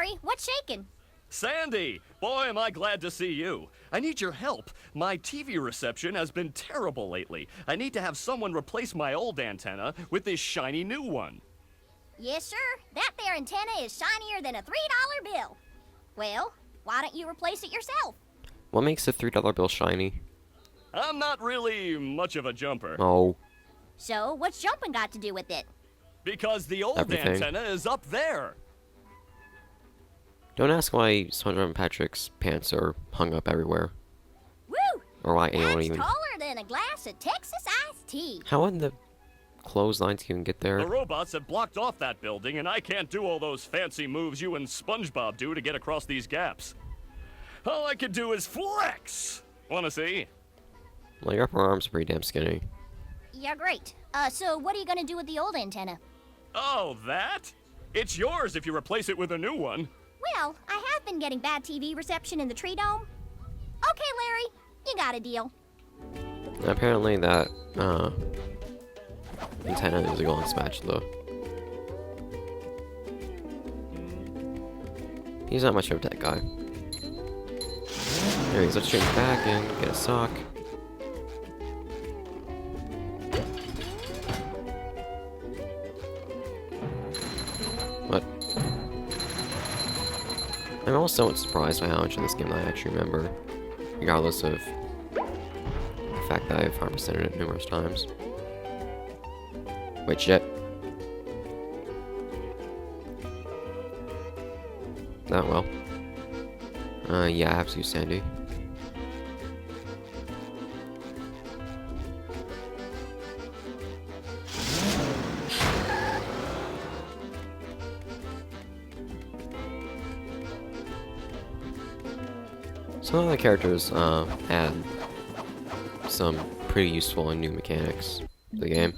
Larry. What's shaking? Sandy! Boy, am I glad to see you. I need your help. My TV reception has been terrible lately. I need to have someone replace my old antenna with this shiny new one. Yes, sir. That there antenna is shinier than a $3 bill. Well, why don't you replace it yourself? What makes a $3 bill shiny? I'm not really much of a jumper. Oh. So, what's jumping got to do with it? Because the old Everything. antenna is up there. Don't ask why Spongebob and Patrick's pants are hung up everywhere. Woo! Or why anyone That's even... taller than a glass of Texas iced tea. How would the clotheslines even get there? The robots have blocked off that building, and I can't do all those fancy moves you and SpongeBob do to get across these gaps. All I can do is flex! Wanna see? Well, your upper arms are pretty damn skinny. Yeah, great. So what are you gonna do with the old antenna? Oh, that? It's yours if you replace it with a new one. Well, I have been getting bad TV reception in the tree dome. Okay, Larry, you got a deal. Apparently that, antenna is a golden spatula. He's not much of a tech guy. Anyways, let's change back and get a sock. What? I'm also surprised by how much of this game I actually remember, regardless of the fact that I've 100%ed it numerous times. Wait, shit. Oh, well. Yeah, I have to use Sandy. Some of the characters, add some pretty useful and new mechanics to the game.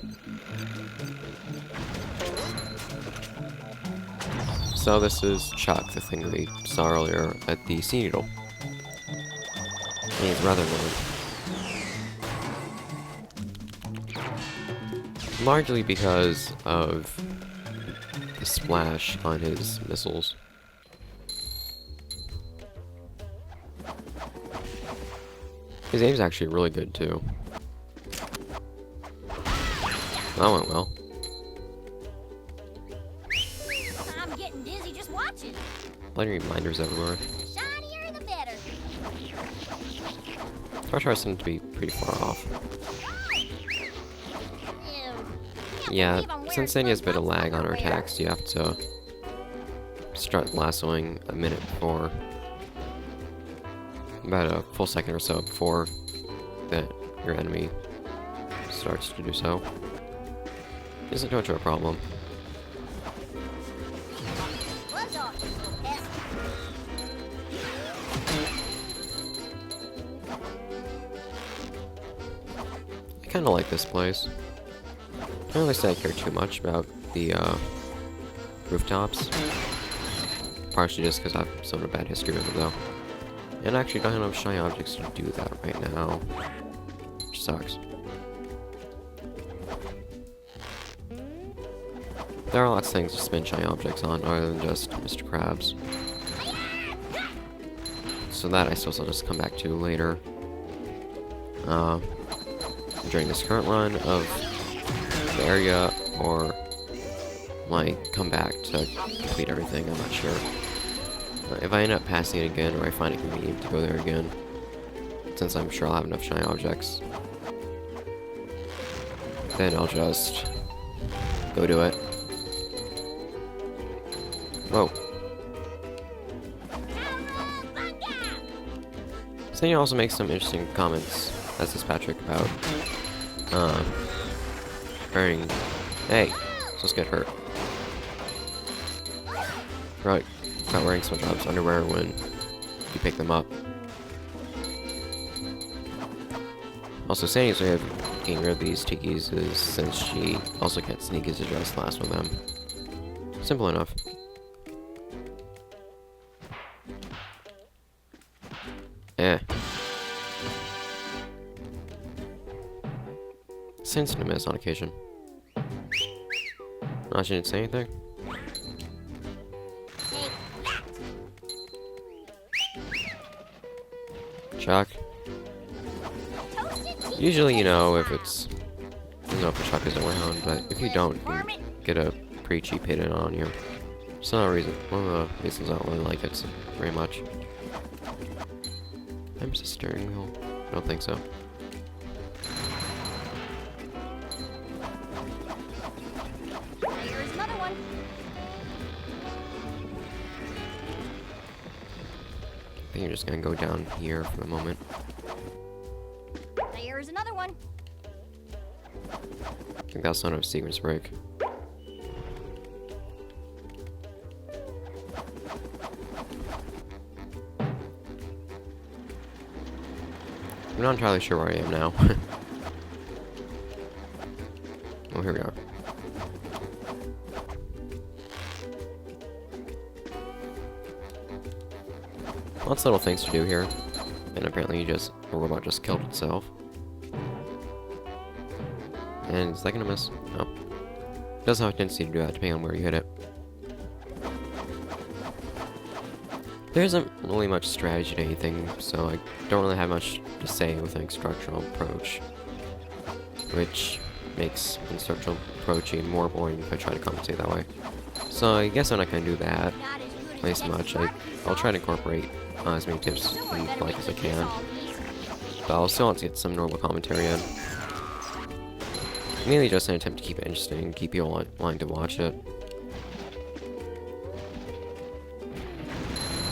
So this is Chuck, the thing we saw earlier at the Sea Needle. He's rather annoying. Largely because of the splash on his missiles. His aim's actually really good too. That went well. I'm getting dizzy just watching. Bloody reminders everywhere. Shinier the better. Our seem to be pretty far off. Ew. Can't Yeah, believe I'm wearing since Sandy has a bit of SpongeBob's lag on her underwear. attacks, you have to start lassoing a minute before, about a full second or so before that your enemy starts to do so. Isn't too much of a problem. Buzz off, you little pest. I kinda like this place. I don't really say I care too much about the rooftops. Partially just because I have sort of a bad history with it though. And I actually don't have enough shiny objects to do that right now. Which sucks. There are lots of things to spend shiny objects on other than just Mr. Krabs. So that I suppose I'll just come back to later. During this current run of the area, or might come back to complete everything, I'm not sure. If I end up passing it again, or I find it convenient to go there again, since I'm sure I'll have enough shiny objects, then I'll just go do it. Whoa. Sandy also makes some interesting comments, as does Patrick, about wearing... Hey, let's get hurt. Right, not wearing SpongeBob's underwear when you pick them up. Also, Sandy's way of getting rid of these tikis is since she also can't sneak as address last with them. Simple enough. Eh. Seems to miss on occasion. Oh, she didn't say anything? Take that. Chuck. Usually, you know, if it's, you know, if the Chuck is around, but if you don't, you can get a pretty cheap hit in on you. It's not a reason, one of the reasons I don't really like it very much. Time's the steering wheel? I don't think so. There's another one. I think you're just gonna go down here for the moment. There's another one. I think that's not a sequence break. I'm not entirely sure where I am now. Oh, here we are. Lots of little things to do here. And apparently a robot just killed itself. And is that gonna miss? No. It does have a tendency to do that depending on where you hit it. There isn't really much strategy to anything, so I don't really have much to say with an instructional approach. Which makes instructional approaching more boring if I try to compensate that way. So I guess I'm not gonna do that Not as good as as the much. extra I'll try to incorporate as many tips Someone and better like as I make this can. all easy. But I'll still want to get some normal commentary in. Mainly just an attempt to keep it interesting and keep people wanting to watch it.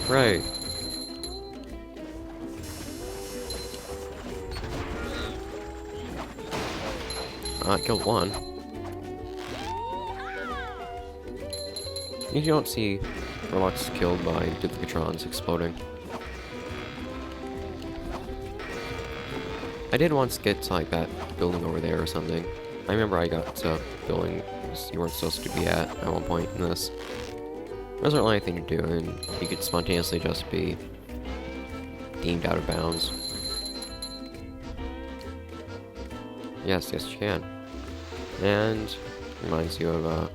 Right. I killed one. You don't see robots killed by duplicatrons exploding. I did once get to like that building over there or something. I remember I got to a building you weren't supposed to be at one point in this. There wasn't really anything to do, and you could spontaneously just be deemed out of bounds. Yes, yes you can. And reminds you of a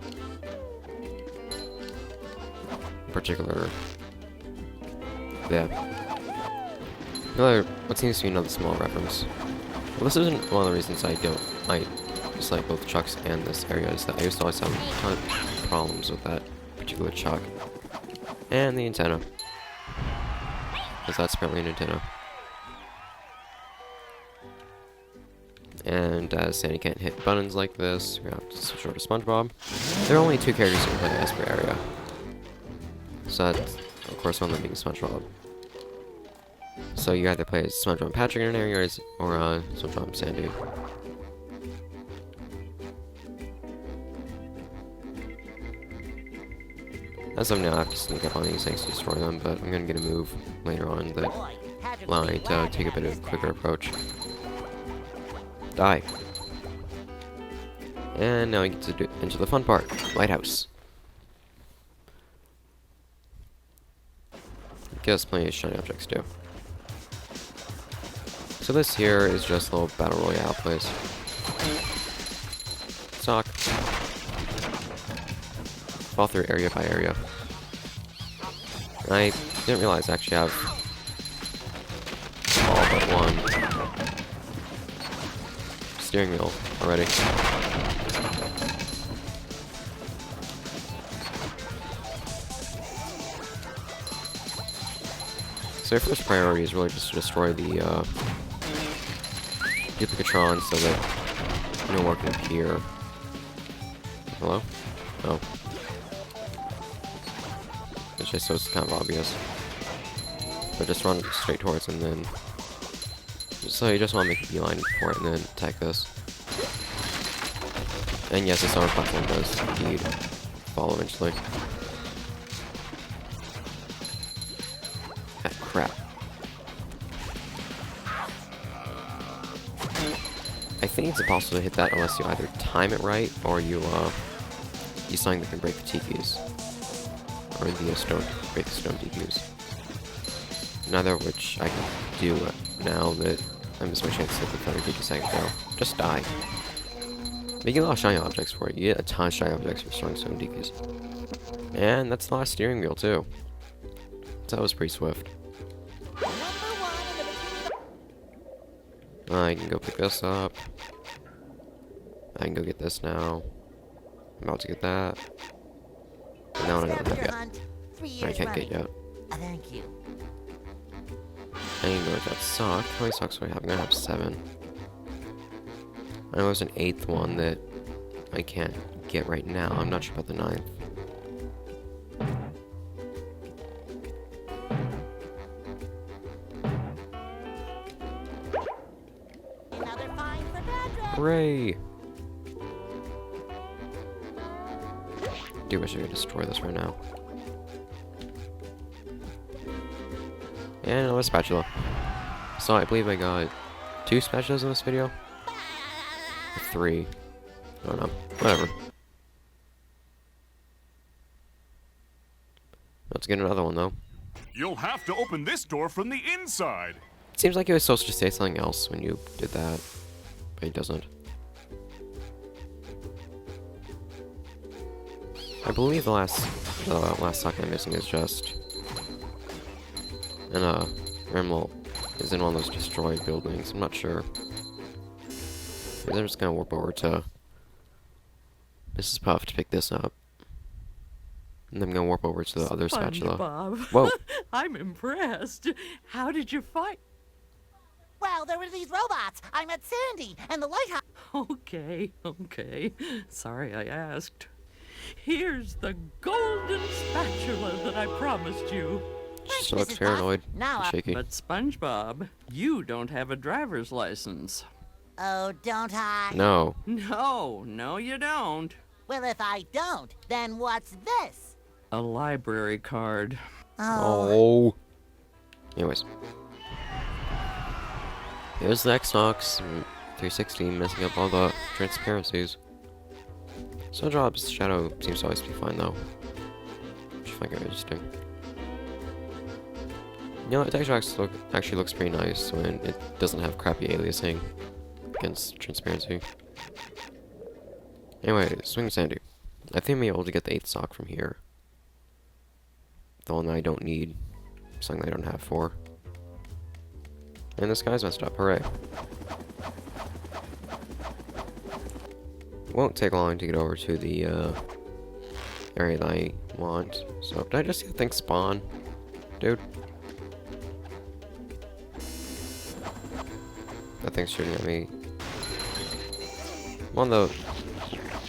particular, what seems to be another small reference. Well, this isn't one of the reasons I dislike both Chucks and this area, is that I used to always have a ton of problems with that particular Chuck. And the antenna. Because that's apparently an antenna. And as Sandy can't hit buttons like this, we have to switch over to Spongebob. There are only 2 characters you can play as per area. So that's, of course, one of them being Spongebob. So you either play as SpongeBob and Patrick in an area, or SpongeBob and Sandy. As of now, I have to sneak up on these things to destroy them, but I'm gonna get a move later on that allow me to take a bit of a quicker approach. Die. And now we get to enter the fun part, Lighthouse. Gives us plenty of shiny objects too. So this here is just a little battle royale place. Sock. Fall through area by area. I didn't realize I actually have all but one steering wheel already. So your first priority is really just to destroy the duplicatrons so that no more can appear. Hello? Oh. It's just so it's kind of obvious. But just run straight towards and then... So you just want to make a beeline for it and then attack this. And yes, this armor platform does indeed fall eventually. Ah, crap. I think it's impossible to hit that unless you either time it right or you use something that can break the TQs. Or the stone, break the stone TQs. Neither of which I can do now that I missed my chance to hit the thunder TQ a second ago. Just die. But you get a lot of shiny objects for it. You get a ton of shiny objects for destroying stone TQs. And that's the last steering wheel too. So that was pretty swift. I can go pick this up. I can go get this now. I'm about to get that. But no, I don't have yet. I can't get yet. Thank you. I can go with that sock. How many socks do I have? I'm gonna have 7. I know there's an 8th one that I can't get right now. I'm not sure about the 9th. Another find for Patrick. Hooray! Do wish I could destroy this right now. And another spatula. So I believe I got 2 spatulas in this video. Or 3. I don't know. Whatever. Let's get another one though. You'll have to open this door from the inside. It seems like he was supposed to say something else when you did that, but he doesn't. I believe the last sock I'm missing is just an Remel is in one of those destroyed buildings. I'm not sure. I'm just gonna warp over to Mrs. Puff to pick this up. And then I'm gonna warp over to the other spatula. SpongeBob. Whoa! I'm impressed. How did you fight? Well, there were these robots. I met Sandy and the lighthouse. Okay. Sorry I asked. Here's the golden spatula that I promised you. She still looks Mrs. Puff. paranoid. Now, and shaky. But SpongeBob, you don't have a driver's license. oh, don't I? No. No, you don't. Well, if I don't, then what's this? A library card. Oh. Anyways. Here's the Xbox 360 messing up all the transparencies. Snowdrop's shadow seems to always be fine though. Which I find interesting. You know, the texture actually looks pretty nice when it doesn't have crappy aliasing against transparency. Anyway, Swing Sandy. I think I'm able to get the 8th sock from here. The one that I don't need. Something I don't have for. And this guy's messed up. Hooray. Won't take long to get over to the area that I want. So, did I just see the thing spawn? Dude. That thing's shooting at me. One of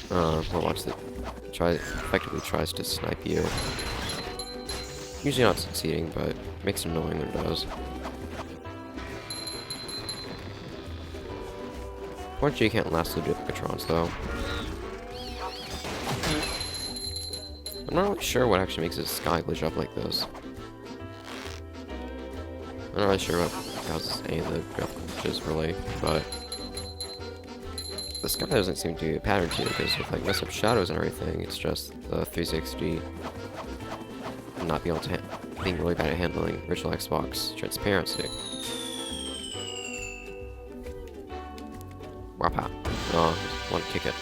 the robots that effectively tries to snipe you. Usually not succeeding, but makes it annoying when it does. Unfortunately, you can't last the Duplicatrons, though. I'm not really sure what actually makes this sky glitch up like this. I'm not really sure what causes any of the glitches, really, but the sky doesn't seem to be a pattern to it, because with like messed up shadows and everything, it's just the 360 not being able to being really bad at handling original Xbox transparency. Wapa. Oh, just want to kick it.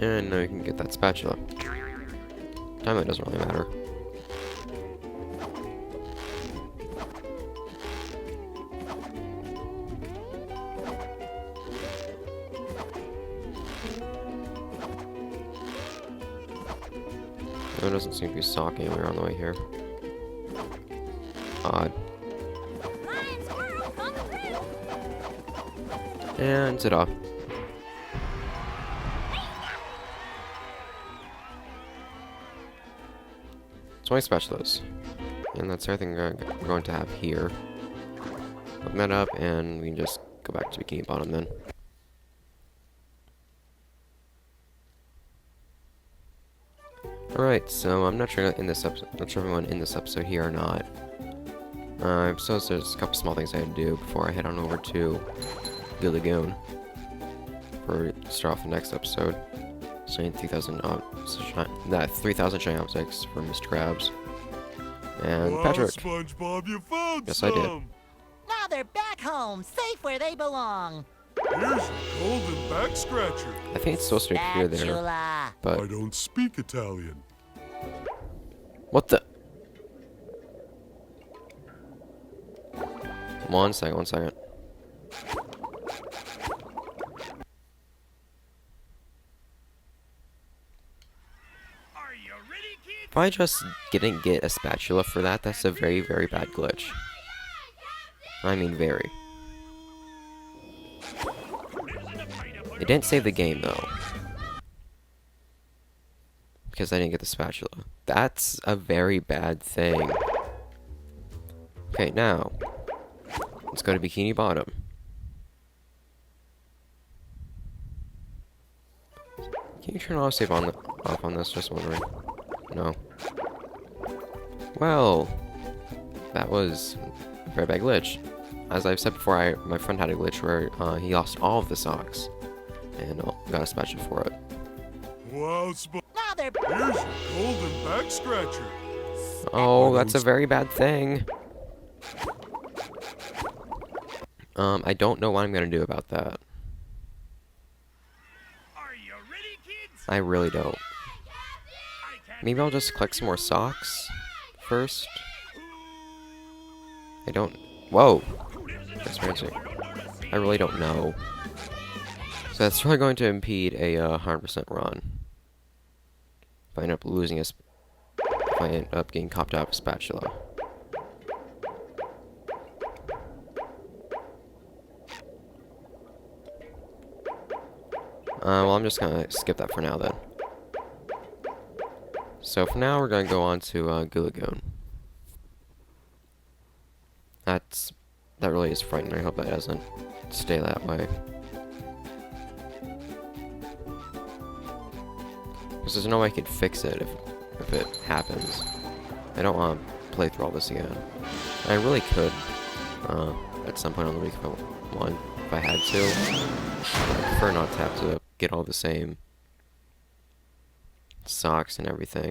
And now you can get that spatula. Time it doesn't really matter. There doesn't seem to be a sock anywhere on the way here. Odd. Flying squirrel coming through. And ta-da. So 20 spatulas. And that's everything we're going to have here. Open that up and we can just go back to Bikini Bottom then. Alright, so I'm not sure everyone in this episode here or not. So there's a couple small things I had to do before I head on over to the lagoon for start off the next episode. So I need 3,000 3,000 shiny objects for Mr. Krabs. And Wow, Patrick. SpongeBob, you found Yes, some. I did. Now they're back home, safe where they belong. Here's a golden back scratcher. I think it's supposed to appear there, Spatula. but I don't speak Italian. what the? One second, one second. If I just didn't get a spatula for that, that's a very, very bad glitch. I mean, very. It didn't save the game, though. Because I didn't get the spatula. That's a very bad thing. Okay, now. Let's go to Bikini Bottom. Can you turn off off on this? Just wondering. No. Well, that was a very bad glitch. As I've said before, my friend had a glitch where he lost all of the socks. And got a spatula for it. Wow, Now they're... here's your golden back scratcher. Oh, that's a very bad thing. I don't know what I'm gonna do about that. Are you ready, kids? I really don't. Maybe I'll just collect some more socks first. I don't... Whoa! That's crazy. I really don't know. So that's really going to impede a 100% run. If I end up losing if I end up getting copped out of a spatula. Well, I'm just gonna skip that for now then. So for now, we're gonna go on to Goo Lagoon. That really is frightening. I hope that doesn't stay that way. Because there's no way I could fix it if it happens. I don't want to play through all this again. I really could at some point on the week if I had to. I prefer not to have to get all the same socks and everything.